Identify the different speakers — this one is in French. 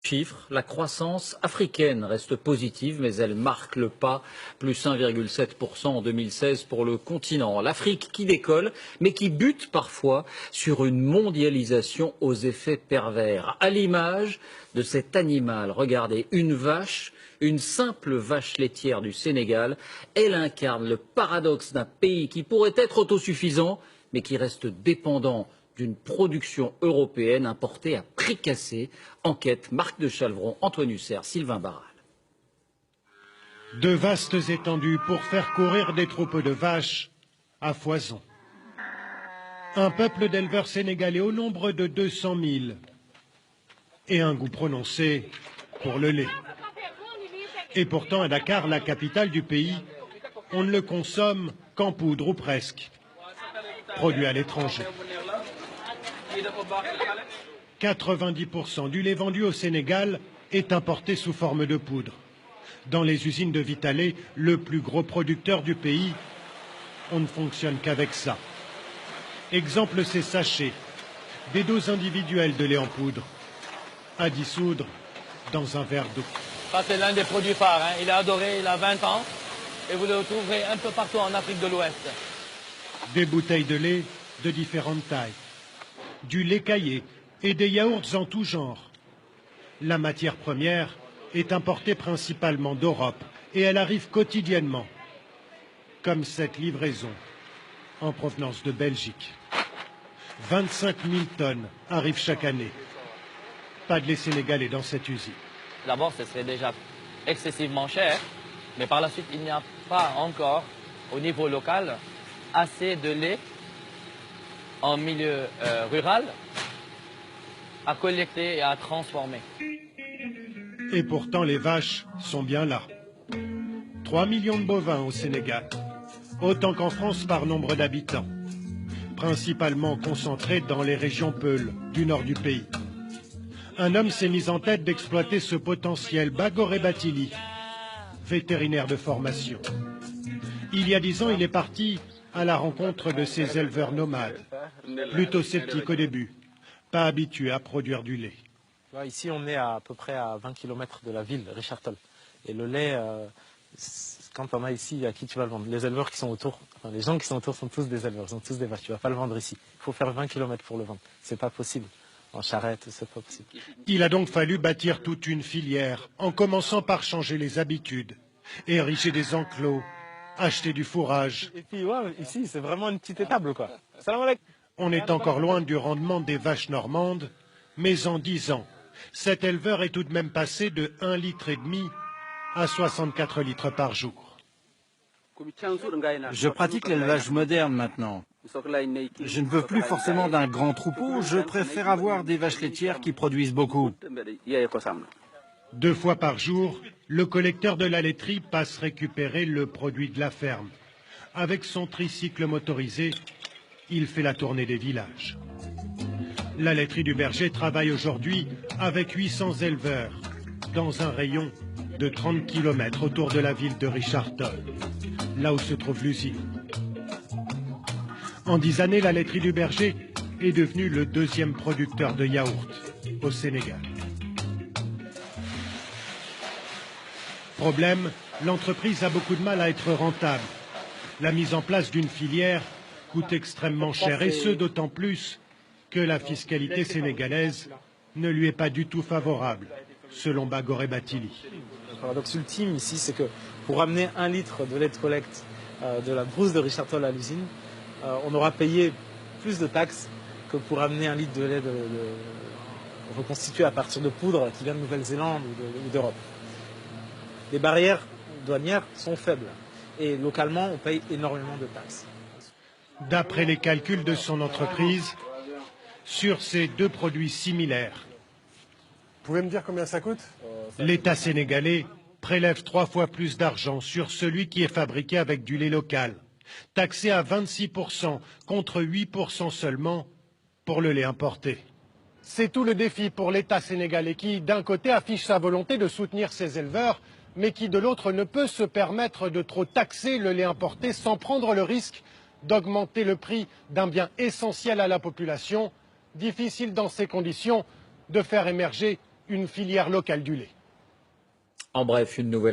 Speaker 1: Chiffres, la croissance africaine reste positive, mais elle marque le pas, plus 1,7% en 2016 pour le continent. L'Afrique qui décolle, mais qui bute parfois sur une mondialisation aux effets pervers. À l'image de cet animal, regardez, une vache, une simple vache laitière du Sénégal, elle incarne le paradoxe d'un pays qui pourrait être autosuffisant, mais qui reste dépendant d'une production européenne importée à prix cassé. Enquête, Marc de Chalvron, Antoine Hussert, Sylvain Barral.
Speaker 2: De vastes étendues pour faire courir des troupeaux de vaches à foison. Un peuple d'éleveurs sénégalais au nombre de 200 000 et un goût prononcé pour le lait. Et pourtant, à Dakar, la capitale du pays, on ne le consomme qu'en poudre ou presque, produit à l'étranger. 90% du lait vendu au Sénégal est importé sous forme de poudre. Dans les usines de Vitalait, le plus gros producteur du pays, on ne fonctionne qu'avec ça. Exemple, ces sachets, des doses individuelles de lait en poudre, à dissoudre dans un verre d'eau.
Speaker 3: Ça, c'est l'un des produits phares, hein. Il est adoré, il a 20 ans, et vous le trouverez un peu partout en Afrique de l'Ouest.
Speaker 2: Des bouteilles de lait de différentes tailles, du lait caillé et des yaourts en tout genre. La matière première est importée principalement d'Europe et elle arrive quotidiennement, comme cette livraison en provenance de Belgique. 25 000 tonnes arrivent chaque année. Pas de lait sénégalais dans cette usine.
Speaker 3: D'abord, ce serait déjà excessivement cher, mais par la suite, il n'y a pas encore, au niveau local, assez de lait en milieu rural à collecter et à transformer.
Speaker 2: Et pourtant, les vaches sont bien là. 3 millions de bovins au Sénégal, autant qu'en France par nombre d'habitants, principalement concentrés dans les régions Peules du nord du pays. Un homme s'est mis en tête d'exploiter ce potentiel, Bagoré Batili, vétérinaire de formation. Il y a 10 ans, il est parti à la rencontre de ces éleveurs nomades, plutôt sceptiques au début, pas habitués à produire du lait.
Speaker 4: Ici, on est à peu près à 20 km de la ville, Richard-Toll. Et le lait, quand on a ici, à qui tu vas le vendre? Les éleveurs qui sont autour, enfin, les gens qui sont autour sont tous des éleveurs, ils ont tous des vaches. Tu ne vas pas le vendre ici. Il faut faire 20 km pour le vendre. C'est pas possible. En charrette, c'est pas possible.
Speaker 2: Il a donc fallu bâtir toute une filière, en commençant par changer les habitudes, ériger des enclos, acheter du fourrage.
Speaker 4: Et puis, ouais, ici, c'est vraiment une petite étable, quoi. Salam alaikum.
Speaker 2: On est encore loin du rendement des vaches normandes, mais en 10 ans, cet éleveur est tout de même passé de 1,5 litre à 64 litres par jour.
Speaker 5: Je pratique l'élevage moderne maintenant. Je ne veux plus forcément d'un grand troupeau, je préfère avoir des vaches laitières qui produisent beaucoup.
Speaker 2: 2 fois par jour, le collecteur de la laiterie passe récupérer le produit de la ferme. Avec son tricycle motorisé, il fait la tournée des villages. La laiterie du Berger travaille aujourd'hui avec 800 éleveurs dans un rayon de 30 km autour de la ville de Richard-Toll, là où se trouve l'usine. En 10 années, la laiterie du Berger est devenue le 2e producteur de yaourt au Sénégal. Problème, l'entreprise a beaucoup de mal à être rentable. La mise en place d'une filière coûte extrêmement cher, et ce d'autant plus que la fiscalité sénégalaise ne lui est pas du tout favorable, selon Bagoré Batili.
Speaker 4: Le paradoxe ultime ici, c'est que pour amener 1 litre de lait de collecte de la brousse de Richard-Toll à l'usine, on aura payé plus de taxes que pour amener 1 litre de lait reconstitué à partir de poudre qui vient de Nouvelle-Zélande ou d'Europe. Les barrières douanières sont faibles et localement, on paye énormément de taxes.
Speaker 2: D'après les calculs de son entreprise, sur ces 2 produits similaires,
Speaker 6: Vous pouvez me dire combien ça coûte?
Speaker 2: l'État sénégalais prélève 3 fois plus d'argent sur celui qui est fabriqué avec du lait local, taxé à 26% contre 8% seulement pour le lait importé. C'est tout le défi pour l'État sénégalais qui, d'un côté, affiche sa volonté de soutenir ses éleveurs, mais qui, de l'autre, ne peut se permettre de trop taxer le lait importé sans prendre le risque d'augmenter le prix d'un bien essentiel à la population. Difficile dans ces conditions de faire émerger une filière locale du lait.
Speaker 1: En bref, une nouvelle